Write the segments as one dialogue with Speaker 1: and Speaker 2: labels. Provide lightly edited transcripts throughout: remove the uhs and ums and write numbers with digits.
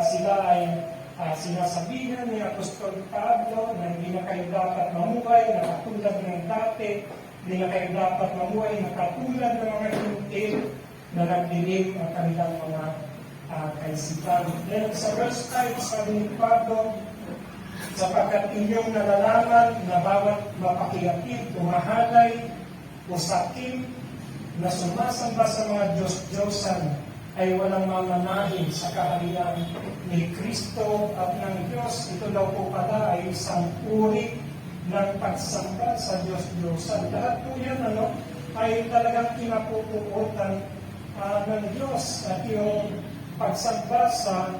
Speaker 1: sila ay sinasabihan ni Apostol Pablo na hindi na kayo dapat mamuhay na katulad ng dati, hindi na kayo dapat mamuhay na katulad ng mga hintil na nagdilim ang kanilang mga kaisipan. Then sa verse 5, sabi ni Pablo, sapagkat inyong nalalaman na bawat mapakiyakid, umahalay, o sakit na sumasamba sa mga Diyos-Diyosan ay walang mamanahin sa kaharian ni Kristo at ng Diyos. Ito daw po pala ay isang uri ng pagsamba sa Diyos-Diyosan. Lahat po yan ay talagang kinapupuotan ng Diyos. At yung pagsamba sa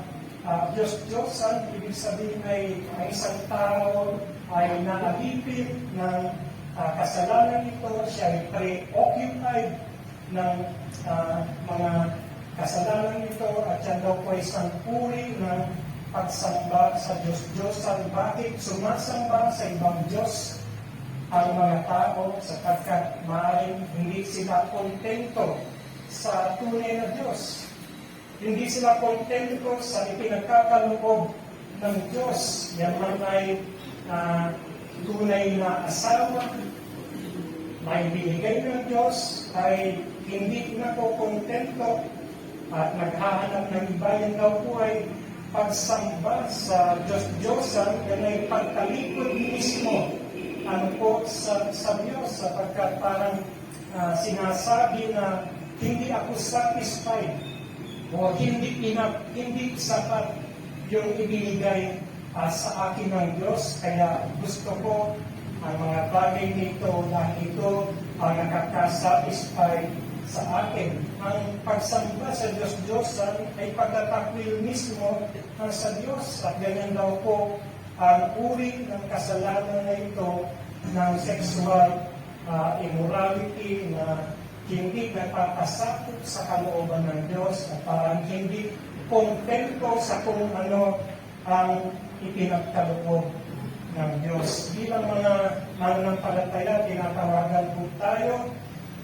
Speaker 1: Diyos-Diyosan, ibig sabihin ay isang tao ay naalipin ng kasalanan ito, siya ay preoccupied ng mga kasalanan ito, at yan daw po isang uri ng pagsamba sa Diyos-Diyosan. Bakit sumasamba sa ibang Diyos ang mga tao? Sapagkat maaaring hindi sila kontento sa tunay na Diyos. Hindi sila kontento sa ipinagkakaloob ng Diyos. Yan man ay tunay na asawa, may binigay ng Diyos, ay hindi nakokontento at naghahanap ng iba. Yan daw po ay pagsamba sa Diyos-Diyosan, yan ay pagtalikod mismo sa Diyos, sapagkat parang sinasabi na hindi ako satisfied o hindi sapat yung ibinigay sa akin ng Diyos, kaya gusto ko ang mga bagay nito dahil ito ang nakakasatisfy sa akin. Ang pagsamba sa Diyos-Diyosan ay pagtatakwil mismo sa Diyos, at ganyan daw po ang uri ng kasalanan na ito ng sexual immorality na hindi napapasakop sa kalooban ng Diyos at parang hindi kontento sa kung ano ang ipinagkaloob ng Diyos. Bilang mga mananampalataya, tinatawagan po tayo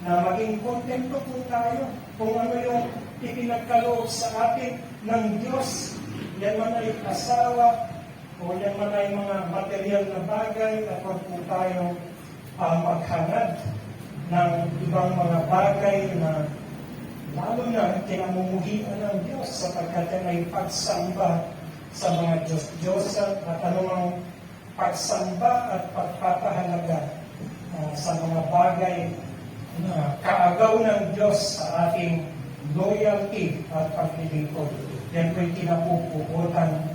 Speaker 1: na maging kontento po tayo kung ano yung ipinagkaloob sa atin ng Diyos. Yan man ay asawa o yan man ay mga material na bagay, at huwag po tayo maghangad ng ibang mga bagay na lalo na kinamumuhian ng Diyos, sapagkat yan ay pagsamba sa mga Diyos-Diyosan at anumang pagsamba at pagpapahalaga sa mga bagay na kaagaw ng Diyos sa ating loyalty at paglilingkod. Yan po'y kinapupuotan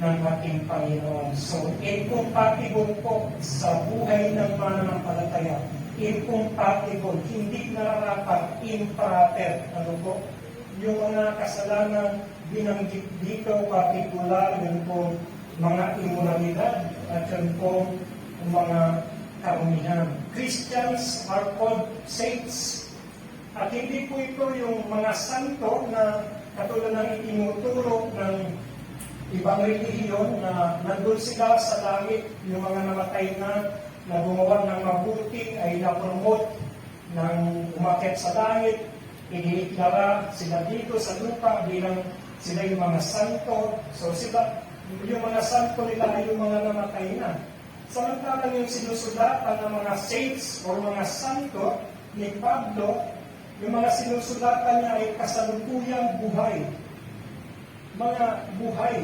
Speaker 1: ng ating Panginoon. So, incompatible po sa buhay ng mananampalataya. Incompatible, hindi nararapat, improper. Ano po? Yung mga kasalanan binanggit dito, partikular, yun po mga immoralidad, at yun po mga karumihan. Christians are called saints. At hindi po ito yung mga santo na katulad ng itinuturo ng ibang relihiyon na nandun sila sa langit, yung mga namatay na gumawa ng mabuti ay na-promote ng umakyat sa langit, idiniklara sila dito sa lupa bilang sila yung mga santo. So sila, yung mga santo nila ay yung mga namatay na. Samantalang yung sinusulatan ng mga saints o mga santo ni Pablo, yung mga sinusulatan niya ay kasalukuyang buhay. Mga buhay.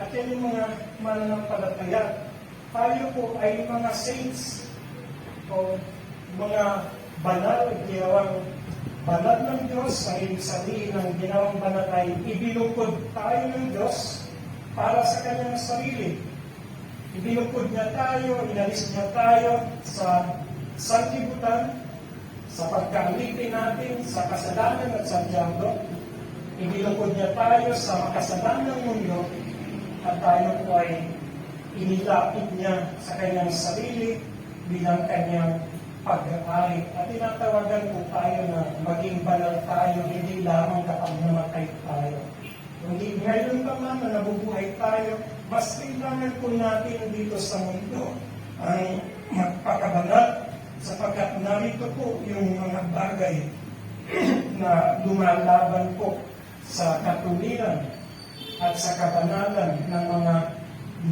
Speaker 1: At yan yung mga mananampalataya. Tayo po ay mga saints o mga banal, ginawang banal ng Diyos. Ang ibig sabihin ng ginawang banal ay ibinukod tayo ng Diyos para sa kanyang sarili. Ibinukod niya tayo, inalis niya tayo sa sanlibutan, sa pagkalipin natin sa kasalanan at sa diablo. Ibinukod niya tayo sa makasalanang mundo, at tayo po ay inilapit niya sa kanyang sarili bilang kanyang pag-aari. At tinatawagan po tayo na maging banal tayo, hindi lamang kapag namatay tayo. Hindi ngayon pa man na nabubuhay tayo, mas kailangan po natin dito sa mundo ang magpakabanal, sapagkat narito po yung mga bagay na lumalaban po sa katuwiran. at sa kabanalan ng mga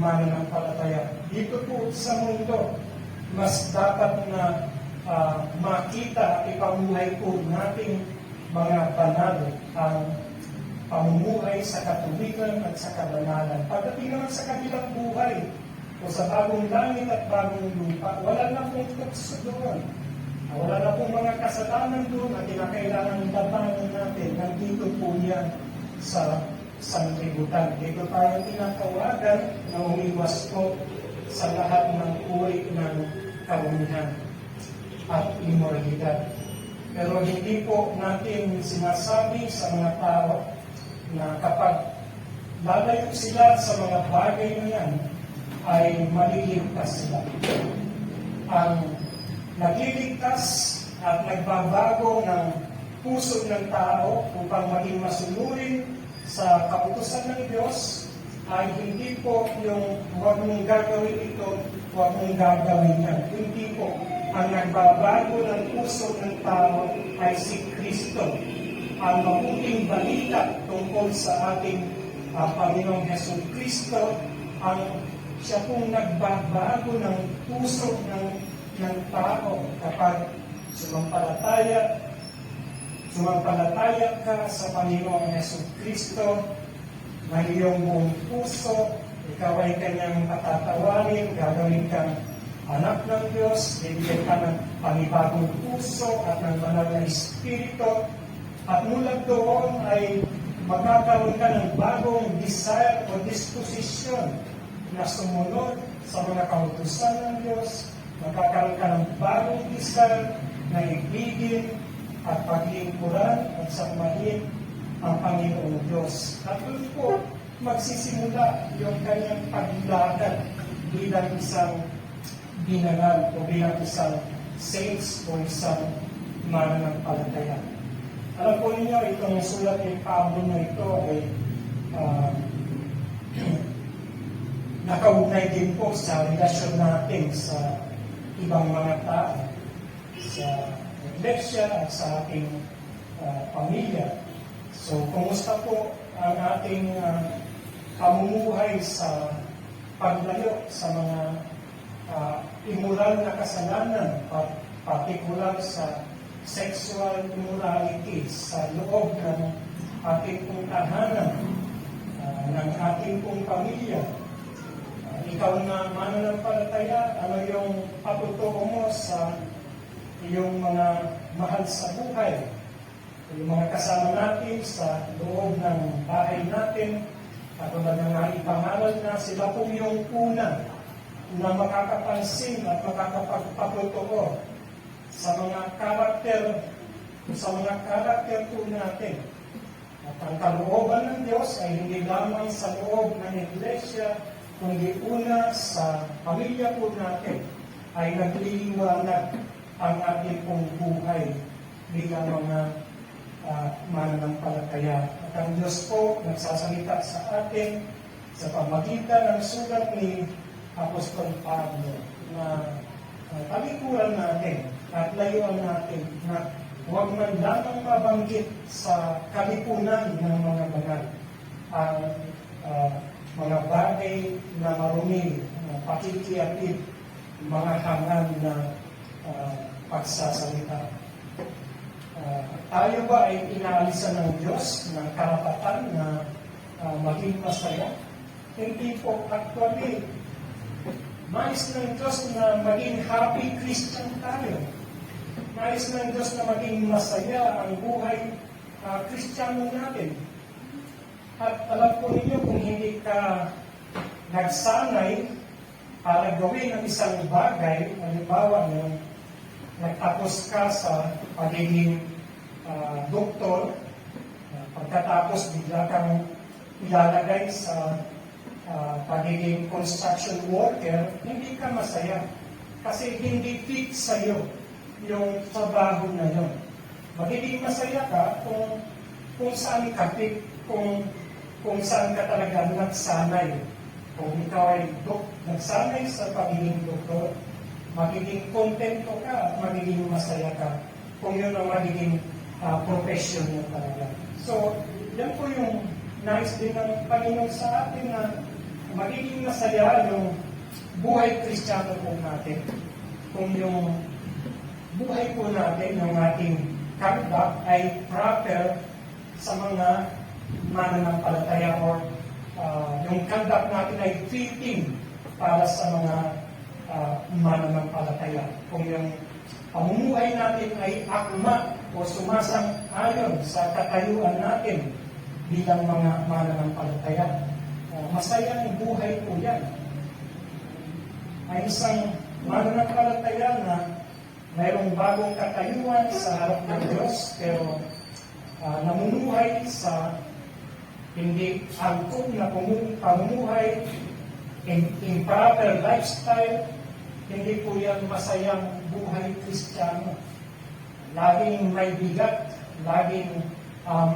Speaker 1: mananampalataya. Dito po sa mundo, mas dapat na makita at ipamuhay po nating mga banal ang pamumuhay sa katuwigan at sa kabanalan. Pagdating naman sa kabilang buhay, o sa bagong langit at bagong lupa, wala na pong tukso doon. Wala na pong mga kasalanan doon at kinakailangan labanan natin. Nandito po yan sa sanglibutan. Dito tayo tinatawagan na umiwas po sa lahat ng uri ng karumihan at immoralidad. Pero hindi po natin sinasabi sa mga tao na kapag lalayo sila sa mga bagay na yan, ay maliligtas sila. Ang nagliligtas at nagbabago ng puso ng tao upang maging masunurin sa kautusan ng Diyos ay hindi po yung huwag mong gagawin ito, huwag mong gagawin yan. Hindi po. Ang nagbabago ng puso ng tao ay si Kristo. Ang mabuting balita tungkol sa ating Panginoong Hesus Kristo, ang siya pong nagbabago ng puso ng tao kapag sumampalataya ka sa Panginoong Hesus Kristo na iyong buong puso, ikaw ay kanyang patatawarin, gagawin kang anak ng Diyos, bibigyan ka ng panibagong puso at ng banal na Espiritu, at mula doon ay magkakaroon ka ng bagong desire o disposisyon na sumunod sa mga kautusan ng Diyos, magkakaroon ka ng bagong desire na ibigin at paglingkuran at samahin ang Panginoong Diyos. At doon po magsisimula yung kanyang paglakad bilang isang binanal o bilang isang saints o isang mananampalataya. Alam po ninyo, itong sulat ni Pablo na ito ay nakaugnay din po sa relasyon natin sa ibang mga tao, sa iglesia at sa ating pamilya. So, kumusta po ang ating pamumuhay sa paglayo sa mga immoral na kasalanan, particular sa sexual immorality sa loob ng ating pong tahanan, ng ating pong pamilya. Ikaw na mananampalataya, ano yung patutuo mo sa iyong mga mahal sa buhay, yung mga kasama natin sa loob ng bahay natin, at tulad ng ipangaral na sila po yung una na makakapansin at makakapagpatutuo sa mga karakter po natin. At ang kalooban ng Diyos ay hindi lamang sa loob ng iglesia, kundi una sa pamilya po natin ay nagliliwanag ang ating pong buhay bilang mga mananampalataya. At ang Diyos po nagsasalita sa atin sa pamagitan ng sulat ni Apostol Pablo na talikuran natin at layuan natin na huwag man lamang mabanggit sa kalipunan ng mga banal ang mga bagay na marumi, pakikiapid, mga hangal na pagsasalita. Tayo ba ay inaalisan ng Diyos ng karapatan na maging masaya? Hindi po. Actually, nais ng Diyos na maging happy Christian tayo. Nais ng Diyos na maging masaya ang buhay Kristiyano natin. At alam po ninyo, kung hindi ka nagsanay para gawin ang isang bagay, halimbawa nung nagtapos ka sa pagiging doktor, pagkatapos bigla kang ilalagay sa pagiging construction worker, hindi ka masaya. Kasi hindi fit sa'yo yung trabaho na yun. Magiging masaya ka kung saan ka fit, kung saan ka talaga nagsanay. Kung ikaw ay nagsanay sa pagiging doktor, magiging kontento ka at magiging masaya ka kung yun ang magiging profession mo talaga. So, yan po yung nais din ng Panginoon sa atin na magiging masaya yung buhay Kristiyano po natin. Kung yung buhay po natin, yung ating conduct ay proper sa mga mananampalataya or yung conduct natin ay fitting para sa mga mananampalataya. Kung yung pamumuhay natin ay akma o sumasang-ayon sa katayuan natin bilang mga mananampalataya, masayang buhay po yan. Ay isang mananampalataya na mayroong bagong katayuan sa harap ng Diyos, pero namumuhay sa hindi angkop na pamumuhay, improper lifestyle, hindi po yan masayang buhay Kristiyano. Laging may bigat, laging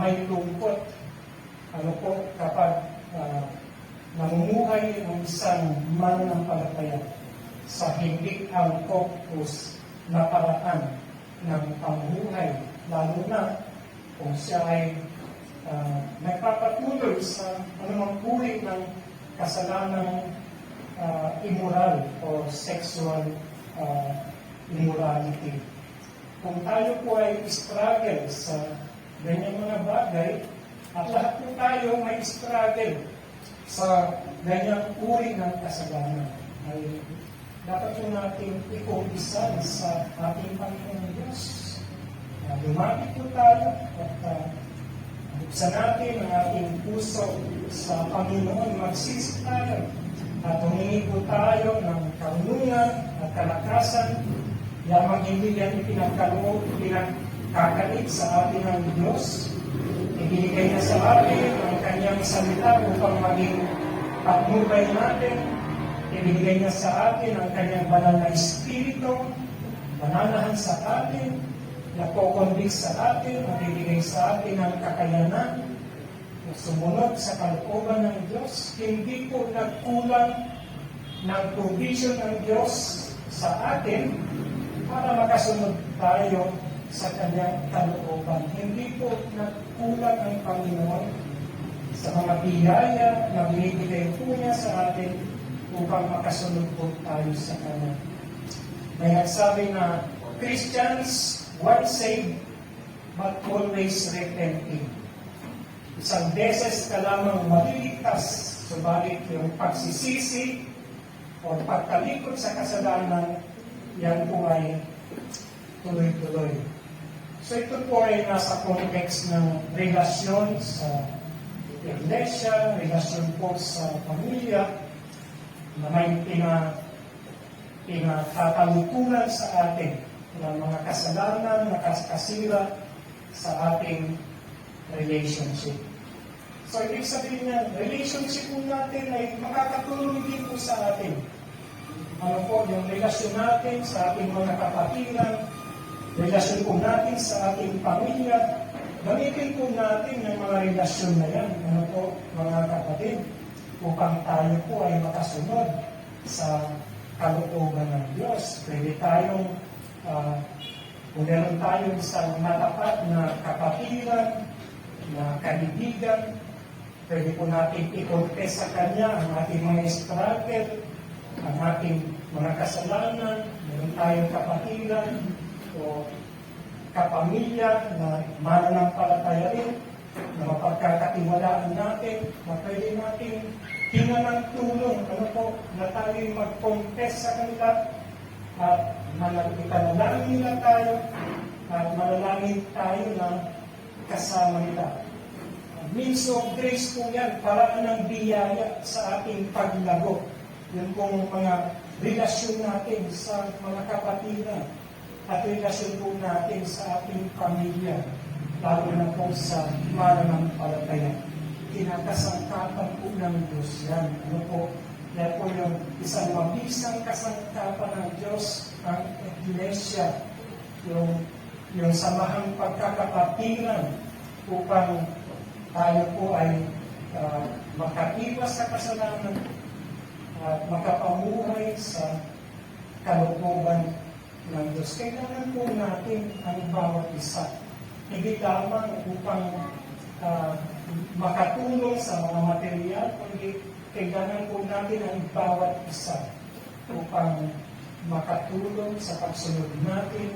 Speaker 1: may lungkot. Ano po, kapag namumuhay ng isang mananampalataya sa hindi angkop o na paraan ng pamumuhay, lalo na kung siya ay nagpapatuloy sa anumang uri ng kasalanang immoral o sexual immorality. Kung tayo po ay struggle sa ganyan mga bagay, at lahat po tayo may struggle sa ganyang uri ng kasalanan, ay dapat po natin ikumpisan sa ating Panginoon Diyos. Lumapit po tayo at buksan natin ang ating puso sa Panginoon, magsisi tayo at humingi po tayo ng karunungan at kalakasan, yamang hindi yan ipinagkaloob, pinagkakalit sa atin ng Diyos. Ibinigay niya sa atin ang kanyang salita upang maging patnubay natin. Ibinigay niya sa atin ang kanyang banal na Espiritu, mananahan sa atin, napokondik sa atin, at ibigay sa atin ang kakayanan na sumunod sa kalooban ng Diyos. Hindi po nagkulang ng provision ng Diyos sa atin para makasunod tayo sa kanyang kalooban. Hindi po nagkulang ang Panginoon sa mga biyaya na binibigay po niya sa atin upang makasunod po tayo sa Kanya. May nagsabi na Christians once saved but always repenting. Isang beses ka lamang maliligtas, subalit yung pagsisisi o pagtalikod sa kasalanan, yan po ay tuloy-tuloy. So ito po ay nasa context ng relasyon sa iglesia, relasyon po sa pamilya, na may pinatatalikuran sa atin ng mga kasalanan na kasira sa ating relationship. So, ibig sabihin niya, relationship po natin ay makakatulong din po sa atin. Ano po, yung relasyon natin sa ating mga kapatiran, relasyon po natin sa ating pamilya, gamitin po natin yung mga relasyon na yan, ano po, mga kapatid, upang tayo po ay makasunod sa kalooban ng Diyos. Pwede tayong, kung meron tayong isang matapat na kapatiran, na kaibigan, pwede po natin i-confess sa Kanya ang ating mga struggle, ang ating mga kasalanan. Meron tayong kapatiran o kapamilya na mananampalataya rin, na mapagkakatiwalaan natin, na pwede natin hinga ng tulong, ano po, na tayo'y mag-confess sa kanila at ipanalangin nila tayo at manalangin tayo na kasama nila. Means of grace po yan, paraan ng biyaya sa ating paglago. Yun pong mga relasyon natin sa mga kapatiran at relasyon po natin sa ating pamilya, lalo na po sa mananampalataya. Kinakasangkapan po ng Diyos yan. Ano po? Yan po yung isang mabisang kasangkapan ng Diyos, ang Iglesia, yung samahang pagkakapatiran upang tayo po ay makaiwas sa kasalanan at makapamuhay sa kalooban ng Diyos. Kailangan po natin ang bawat isa. Hindi lamang upang makatulong sa mga material, kundi kailangan po natin ang bawat isa upang makatulong sa pagsunod natin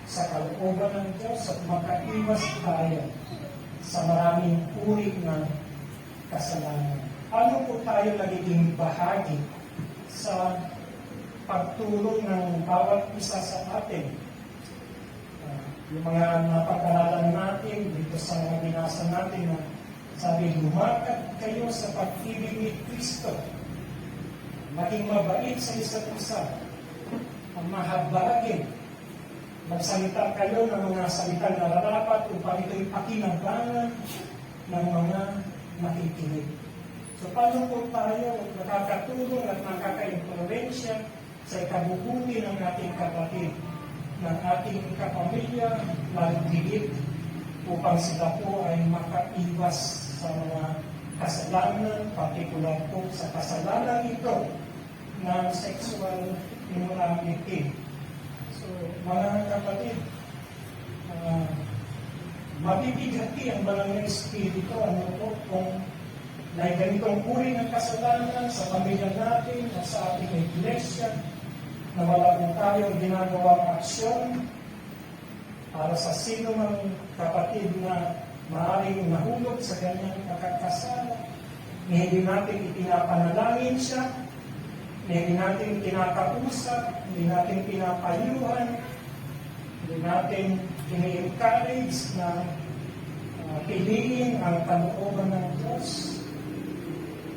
Speaker 1: sa kalooban ng Diyos at makaiwas tayo sa maraming uri ng kasalanan. Ano po tayo nagiging bahagi sa pagtulong ng bawat isa sa atin? Yung mga napag-aralan natin dito sa mga binasa natin na sabi, lumakad kayo sa pag-ibig ni Kristo. Maging mabait sa isa't isa. Ang mahabagin. Magsalita kayo ng mga salitang nararapat upang ito'y pakinabangan ng mga nakikinig. So, paano po tayo nakakatulong at nakaka-influensya sa ikabubuti ng ating kapatid, ng ating kapamilya, lalo higit upang sila po ay makaiwas sa mga kasalanan, partikular po sa kasalanan ito ng sexual immorality. So, mga kapatid, mabibigati ang banal na Espiritu, ano po, kung may ganitong uri ng kasalanan sa pamilya natin at sa ating iglesia, na wala po tayong ginagawang aksyon para sa sino mang kapatid na maaaring nahulog sa ganyang pagkakasala. Hindi natin ipinapanalangin siya, hindi natin kinakausap, hindi natin pinapayuhan, hindi natin ini-encourage na piliin ang kalooban ng Diyos.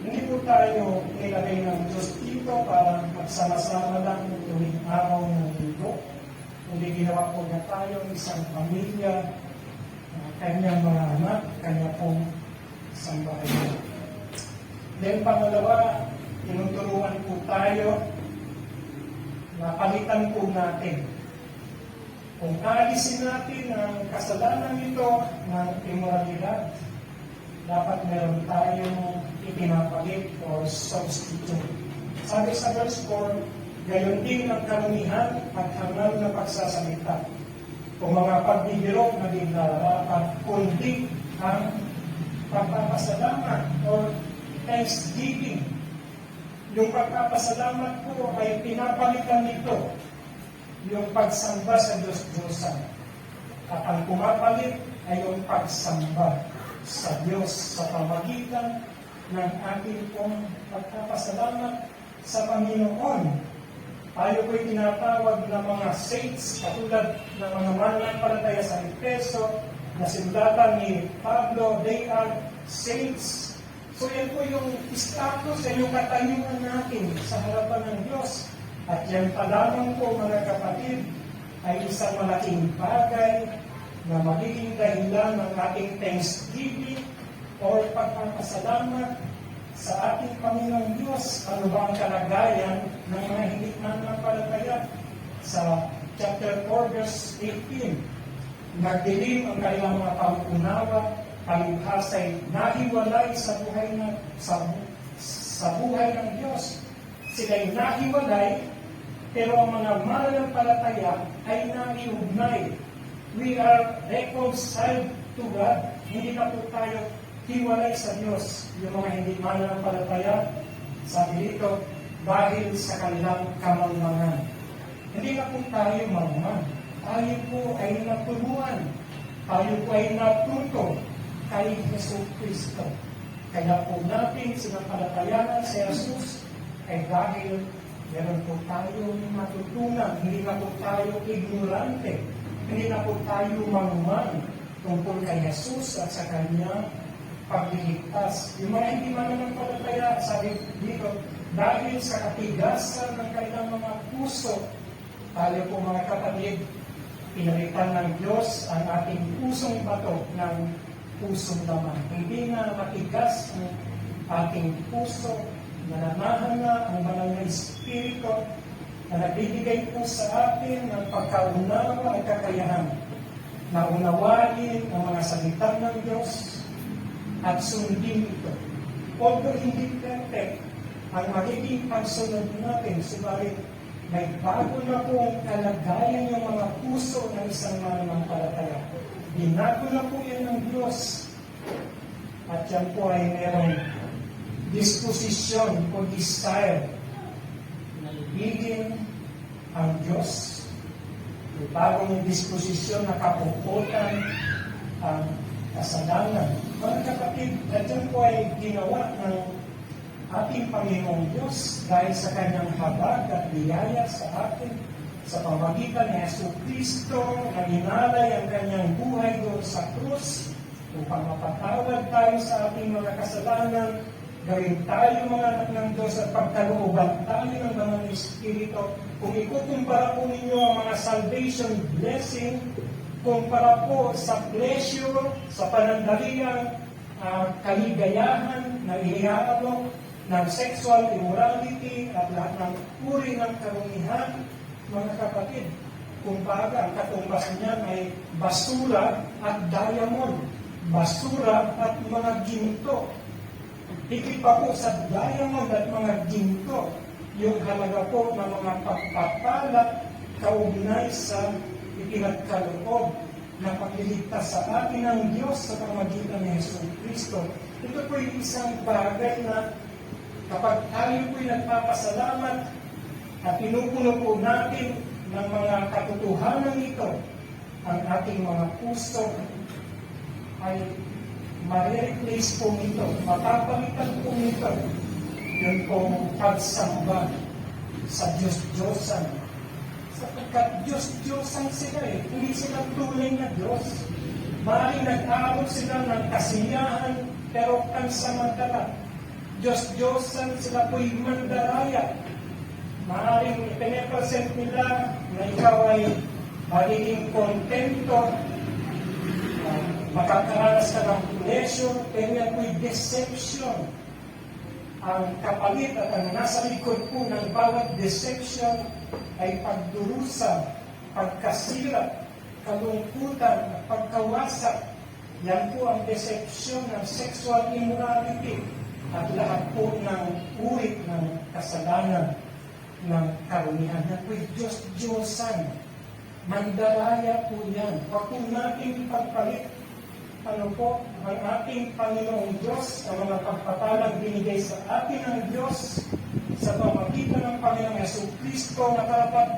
Speaker 1: Hindi po tayo nilagay ng Diyos dito para magsama-sama lang tuwing araw ng linggo. Hindi ginawa po na tayo isang pamilya, kanyang mga anak, kanya pong sambahayan. Then pangalawa, tinuturuan po tayo na palitan po natin. Kung aalisin natin ang kasalanan ito ng immoralidad, dapat meron tayong ipinapalit or substitute. Sabi sa verse 4, gayon din ang karumihan at hangal na pagsasalita. Kung mga pagbibiro na di nararapat, kundi ang pagpapasalamat or thanksgiving. Yung pagpapasalamat po ay pinapalitan nito yung pagsamba sa Diyos-Diyosan. At ang pumapalit ay yung pagsamba sa Diyos sa pamagitan ng ating pong pagpapasalamat sa Panginoon. Tayo po'y tinatawag na mga saints, katulad ng mga mananampalataya sa Efeso, na sinulatan ni Pablo, they are saints. So yan po yung status, yan yung katayuan natin sa harapan ng Diyos. At yan pa lamang po, mga kapatid, ay isang malaking bagay na magiging dahilan ng ating thanksgiving o pagpapasalamat sa ating Panginoong Diyos. Ano ba ang kalagayan ng mga hindi mananampalataya? Sa chapter 4, verse 18, nagdilim ang kanilang mga pangunawa, palibhasa'y nahiwalay sa buhay ng Diyos. Sila'y nahiwalay, pero ang mga mananampalataya ay nahiugnay. We are reconciled to God. Hindi na po tayo hiwalay sa Diyos. Yung mga hindi mananampalataya, sabi dito, dahil sa kanilang kamangmangan. Hindi na po tayo mangman. Tayo po ay naturuan. Tayo po ay natuto kay Jesucristo. Kaya po natin sinampalatayanan si Jesus ay dahil meron po tayo matutunan. Hindi na po tayo ignorante. Hindi na po tayo mangman tungkol kay Jesus at sa kanya pagliligtas. Yung mga hindi mananampalataya, sabi dito, dahil sa katigasan ng kanilang mga puso, tayo po mga kapatid, pinalitan ng Diyos ang ating pusong bato ng pusong laman. Hindi na matigas ang ating puso, nananahan na ang banal na Espiritu na nagbibigay po sa atin ng pagkaunawa at kakayahan na unawain ang mga salita ng Diyos at sundin ito. Although hindi perfect ang magiging pagsunod natin, subalit may bago na po ang kalagayan ng mga puso ng isang mananampalataya. Binago na po yan ng Diyos. At yan po ay merong disposisyon o desire na ibigin ang Diyos. May bagong disposisyon na kapukutan ang kasalanan. Mga kapatid, at yan po ay ginawa ng ating Panginoong Diyos dahil sa kanyang habag at biyaya sa atin sa pamagitan ni Jesucristo na inalay ang kanyang buhay doon sa krus upang mapatawad tayo sa ating mga kasalanan, gawin tayo mga anak ng Diyos at pagkalooban tayo ng mga Espiritu. Kung ikukumpara po ninyo ang mga salvation blessing, kumpara po sa pleasure, sa panandaliang kaligayahan na ihahalong ng sexual immorality at lahat ng uri ng karumihan, mga kapatid, kumbaga ang katumbas niyan ay basura at diamond, basura at mga ginto. Higit pa po sa diamond at mga ginto, yung halaga po ng mga pagpapalat kaugnay sa ipinagkaloob na pagliligtas sa atin ng Diyos sa pamagitan ni Jesucristo. Ito po yung isang bagay na kapag tayo po'y nagpapasalamat at pinupuno po natin ng mga katotohanan ito, ang ating mga puso ay ma-replace po nito, mapapalitan po nito yung pong pagsamba sa Diyos-Diyosan. Sapagkat Diyos-Diyosan sila hindi sila tunay na Diyos. Maaaring nag-aabot sila ng kasiyahan, pero pansamantala. Diyos-Diyosan sila po'y mandaraya. Maaaring ipine-present nila na ikaw ay magiging kontento, makakaranas ka ng pleasure, pero yan po'y deception. Ang kapalit at ang nasa likod po ng bawat deception ay pagdurusa, pagkasira, kalungkutan, at pagkawasak. Yan po ang deception ng sexual immorality at lahat po ng uri ng kasalanan ng karumihan. Yan po'y Diyos-Diyosan. Mandaraya po yan. Huwag po natin ipagpalit ang ating Panginoong Diyos, ang mga pagpapalang binigay sa atin ng Diyos sa pamagitan ng Panginoong Jesucristo na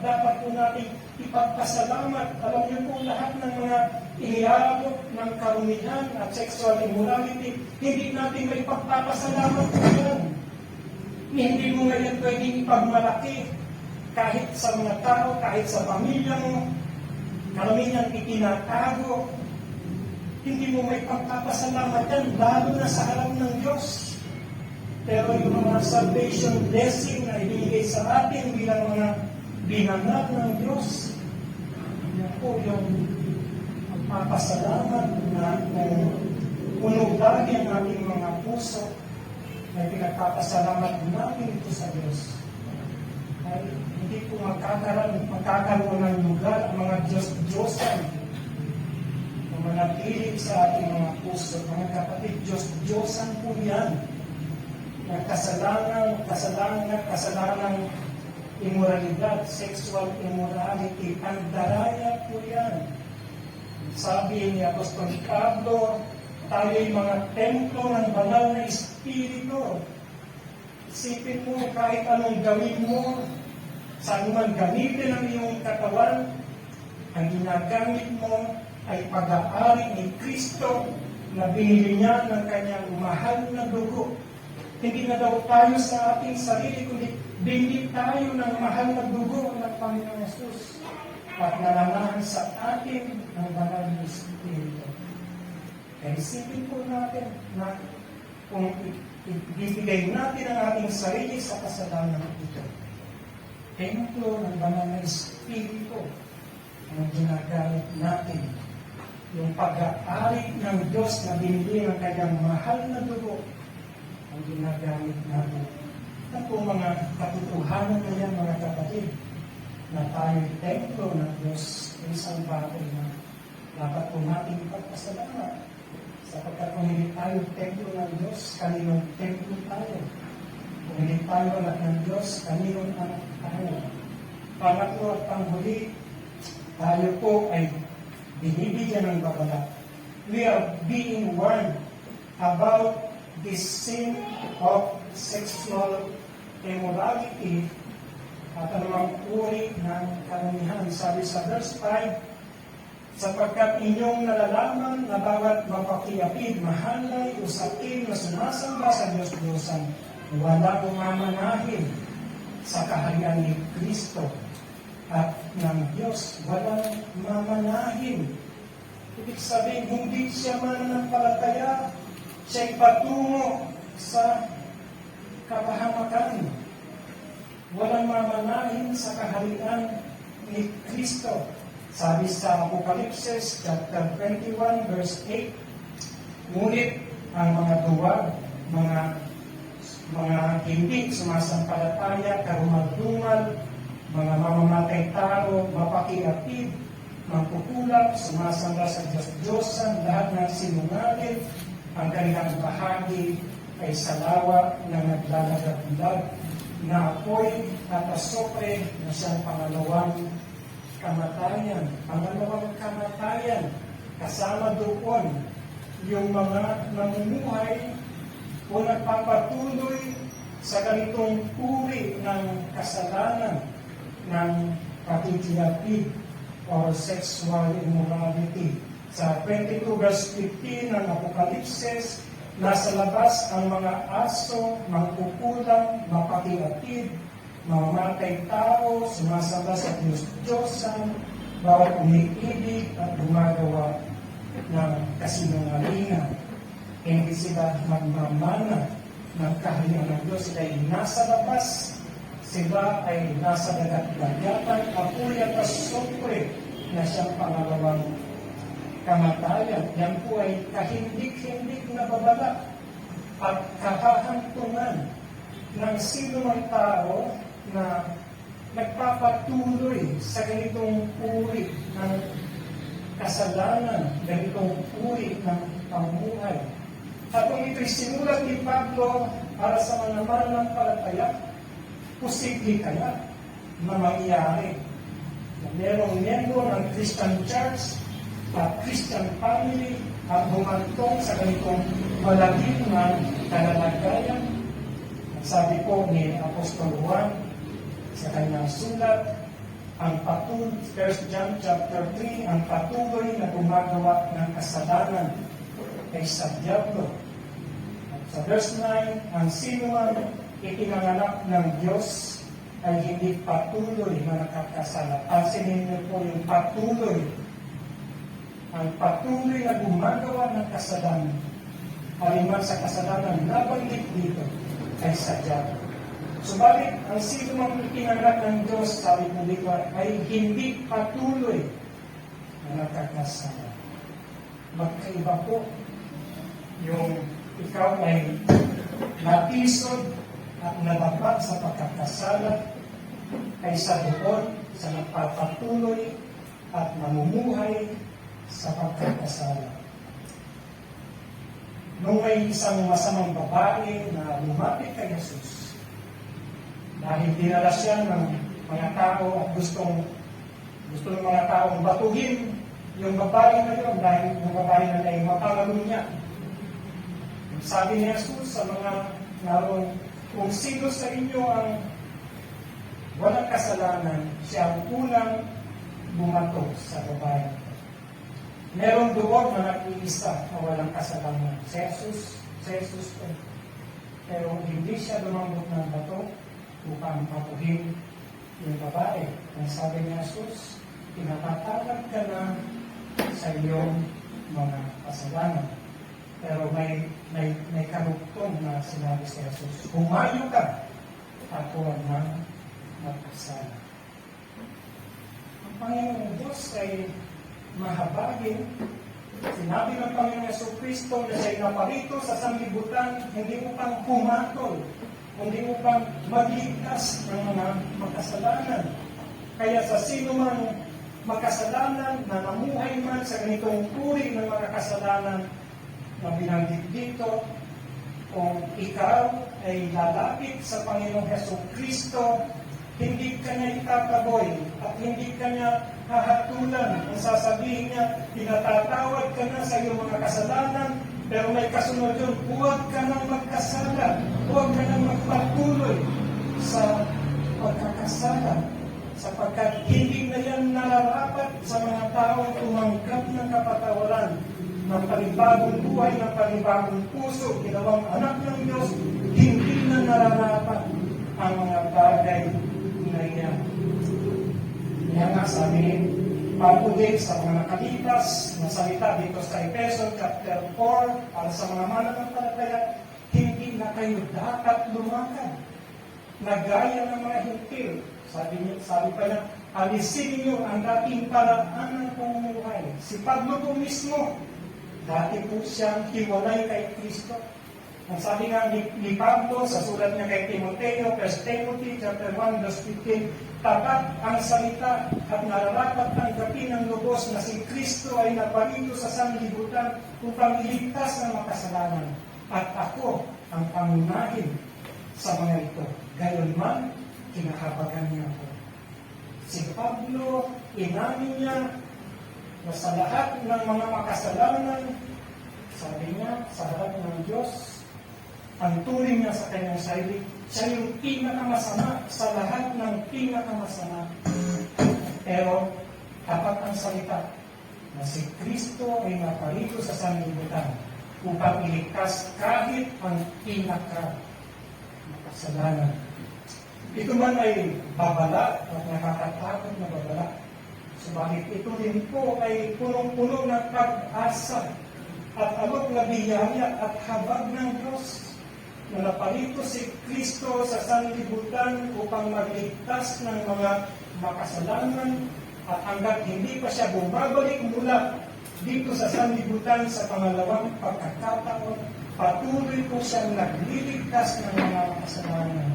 Speaker 1: dapat po natin ipagpasalamat. Alam niyo po lahat ng mga iniabot ng karumihan at sexual immorality, hindi natin may pagpapasalamat po yan. Hindi mo ngayon pwedeng ipagmalaki kahit sa mga tao, kahit sa pamilya mo, karamihan itinatago. Hindi mo may pagpapasalamat yan, lalo na sa harap ng Diyos. Pero yung mga salvation blessing na ibigay sa atin bilang mga binanat ng Diyos, yan po yung pagpapasalamat na unubagi ang ating mga puso na pinagpapasalamat natin ito sa Diyos. Ay hindi po magkakaroon ng lugar ang mga Diyos-Diyosan manatili sa ating mga puso. Mga kapatid, Diyos-Diyosan po yan. Kasalanang immoralidad, sexual immorality, ang daraya po yan. Sabi ni Apostol Pablo, tayo'y mga templo ng banal na Espiritu. Isipin mo kahit anong gawin mo, saan man gamitin ang iyong katawan, ang ginagamit mo ay pag-aari ni Kristo na binili niya ng kanyang mahal na dugo. Hindi na daw tayo sa ating sarili, kundi binili tayo ng mahal na dugo ng Panginoon Jesus at nalamahan sa atin ng banal na Espiritu. Kaya isipin po natin na kung ibibigay natin ang ating sarili sa kasalanan ito, templo ng banal na Espiritu ang ginagamit natin. Yung pag-aari ng Diyos na binili ng kanyang mahal na dugo ang ginagamit natin. At kung mga katotohanan na yan, mga kapatid, na tayo'y templo ng Diyos, isang bagay na dapat po natin ipagpasalamat. Sapagkat kung hindi tayo templo ng Diyos, kaninong templo tayo? Kung hindi tayo anak ng Diyos, kaninong anak tayo? Pangatlo at panghuli, tayo po ay binibigyan ng babala. We are being warned about this sin of sexual immorality at anumang uri ng karamihan. Sabi sa verse 5, sapagkat inyong nalalaman na bawat mapakiapid, mahalay o sakil na sumasamba sa Diyos-Diyosan, wala umamanahin sa kaharian ni Kristo at ng Diyos, walang mamanahin. Ibig sabihin, hindi siya mananampalataya, siya'y patungo sa kapahamakan. Walang mamanahin sa kaharian ni Kristo. Sabi sa Apokalipsis chapter 21 verse 8, ngunit ang mga duwag, mga hindi sumasampalataya, karumal-dumal, mga mamamatay tao, mapakiapid, mangkukulam, sumasamba sa Diyos-Diyosan, lahat ng sinungaling, ang kanilang bahagi ay sa lawa na naglalagaglag na apoy at asopre na siyang pangalawang kamatayan. Pangalawang kamatayan, kasama doon yung mga namumuhay o nagpapatuloy sa ganitong uri ng kasalanan ng pakikiapid or sexual immorality. Sa 22 verse 15 ng Apokalipsis, nasa labas ang mga aso, mangkukulam, mapakiapid, mamamatay tao, sumasamba sa Diyos-Diyosan, bawat umiibig at gumagawa ng kasinungalingan. Hindi sila magmamana ng kaharian ng Diyos. Sila ay nasa labas, sila ay nasa dagat-dagatan, apoy at asopre na siyang pangalawang kamatayan. Yan po ay kahindik-hindik na babala at kahahantungan ng sino mang tao na nagpapatuloy sa ganitong uri ng kasalanan, ganitong uri ng pamuhay. At kung ito'y sinulat ni Pablo para sa mga mananampalataya, posible kaya na mangyari na merong miyembro ng Christian Church at Christian family ang humantong sa ganitong malagim na kalalagayan. Sabi po ni Apostol Juan sa kanyang sulat, ang patuloy, 1 John chapter 3, ang patuloy na gumagawa ng kasalanan ay sa diablo. At sa verse 9, ang sino man ipinanganak ng Diyos ay hindi patuloy na nakakasala. Pansinin niyo po yung patuloy. Ang patuloy na gumagawa ng kasalanan, aliman sa kasalanan, nabanggit dito ay sa diablo. Subalit, ang sino mang ipinanganak ng Diyos, sabi po dito, ay hindi patuloy na nakakasala. Magkaiba po yung ikaw ay natisod at nalabat sa pagkakasala kaysa doon sa nagpapatuloy at namumuhay sa pagkakasala. Nung may isang masamang babae na lumapit kay Jesus, dahil dinala siya ng mga tao at gusto ng mga taong batuhin yung babae na yun dahil yung babae na ay mapangalo niya. Sabi ni Jesus sa mga naroon, kung sino sa inyo ang walang kasalanan, siya ang unang bumato sa babae. Merong doon na nag-iisa na walang kasalanan. Si Jesus po. Pero hindi siya lumambot ng bato upang patuhin yung babae. Ang sabi ni Jesus, pinatatawag ka na sa iyong mga kasalanan. Pero may karugtong na sinabi si Jesus, humayo ka, ako ang magkasala. Ang Panginoong Diyos ay mahabagin. Sinabi ng Panginoong Jesucristo na siya'y naparito sa sanglibutan, hindi upang humatol, hindi upang magligtas ng mga makasalanan. Kaya sa sino man makasalanan na namuhay man sa ganitong uri ng mga kasalanan na binanggit dito, kung ikaw ay lalapit sa Panginoong Jesucristo, hindi ka niya itataboy at hindi ka niya hahatulan. Ang sasabihin niya, pinatatawad ka na sa iyong mga kasalanan Pero may kasunod yun, huwag ka nang magkasala, huwag ka nang magpatuloy sa pagkakasala, sapagkat hindi na yan nararapat sa mga taong tumanggap ng kapatawaran ng panibagong buhay, ng panibagong puso, ginawang anak ng Diyos, hindi na nararapat ang mga bagay na yan. Kaya nga sabi ni Pablo din sa mga nakalipas na salita dito sa Efeso chapter 4, para sa mga mananampalataya, hindi na kayo dapat lumakad na gaya ng mga hintil. Sabi pa niya, alisin niyo ang dating paraan ng pamumuhay. Si Pablo po mismo, dati po siyang hiwalay kay Kristo. Ang sabi nga ni Pablo sa sulat niya kay Timoteo, 1 Timothy chapter 1 verse 15, tapat ang salita at nararapat tanggapin ng lubos na si Kristo ay naparito sa sanlibutan upang iligtas ng makasalanan. At ako ang pangunahin sa mga ito. Gayon man, kinakabagan niya ako. Si Pablo, inamin niya na sa lahat ng mga makasalanan, sabi niya, sa harap ng Diyos, ang turing niya sa kanyang sarili, siya yung pinakamasama sa lahat ng pinakamasama. Pero, tapat ang salita na si Kristo ay naparito sa sanlibutan upang iligtas kahit ang pinakamakasalanan. Ito man ay babala at nakakatakot na babala. Subalit ito din po ay punong-puno ng pag-asa at alok na biyaya at habag ng Diyos na naparito si Kristo sa sanlibutan upang magligtas ng mga makasalanan at hanggat hindi pa siya bumabalik mula dito sa sanlibutan sa pangalawang pagkakataon, patuloy po siyang nagliligtas ng mga makasalanan.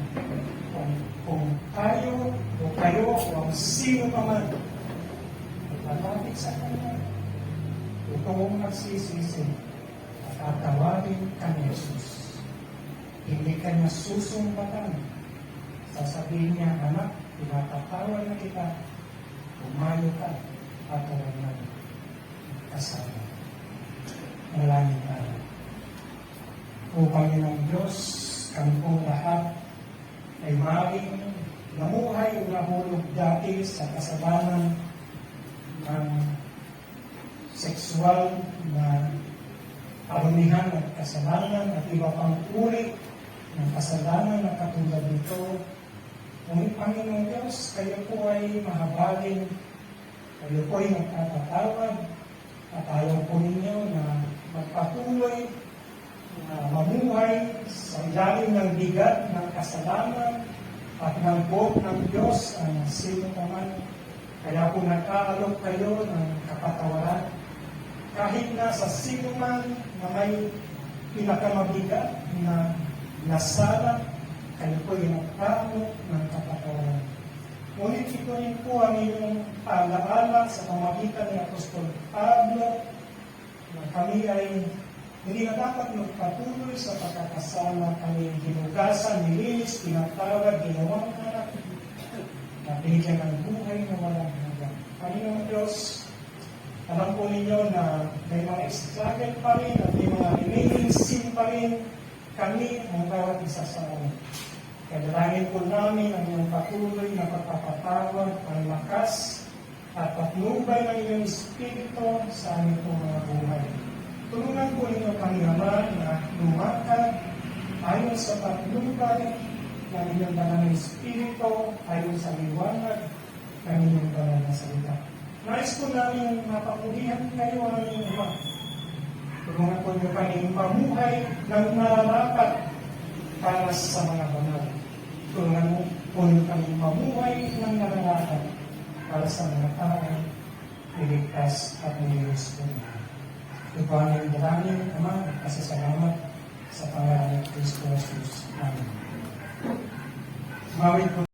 Speaker 1: Kung tayo o kayo o ang sino pa man lalapit sa Kanya, totoong nagsisisi at tatawagin ka ni Jesus. Hindi ka niya susumbatan. Sasabihin niya, anak, pinapatawad na kita, umayo ka at huwag na kasama. Malangin tayo. O Panginoong Diyos, kami pong lahat ay maaaring namuhay o nahulog dati sa kasalanan ng sexual na karumihan at kasalanan at iba pang uri ng kasalanan na katulad nito. Ngunit Panginoong Diyos, kayo po ay mahabagin, kayo po ay magpapatawad, at ayaw po ninyo na magpatuloy na mamuhay sa ilalim ng bigat ng kasalanan at ng buot ng Diyos ang sino pa man. Kaya po nag-aalok kayo ng kapatawaran kahit na sa sino man na may pinakamabigat na nasala, kayo po yung nag-aalok ng kapatawaran. Ngunit ito rin po ang inyong paalaala sa pamagitan ni Apostol Pablo na kami ay hindi na dapat magpatuloy sa pagkakasala. Kami ginugasan, nilinis, pinatawad, ginawang anak, nabigyan ng buhay na walang hanggan. Panginoong Diyos, alam po ninyo na may mga struggle pa rin at may mga remaining sin pa rin kami ang bawat isa sa amin. Kadalangin po namin ang iyong patuloy na pagpapatawad, ang lakas at patnubay ng iyong Espiritu sa aming pong mga buhay. Tulungan po ninyo kami naman na lumakad ayon sa patnubay ng inyong banal na Espiritu, ayon sa liwanag ng inyong banal na salita. Nais po namin mapapulihan kayo ang inyong Ama. Tulungan po ninyo kami mamuhay ng nararapat para sa mga banal. Tulungan po ninyo kami mamuhay ng nararapat para sa mga taong iligtas at nililus po niya. Ito po ang iyong dalangin, Ama, at pasasalamat sa pangalan ng Kristo Jesus. Amen. Mawid po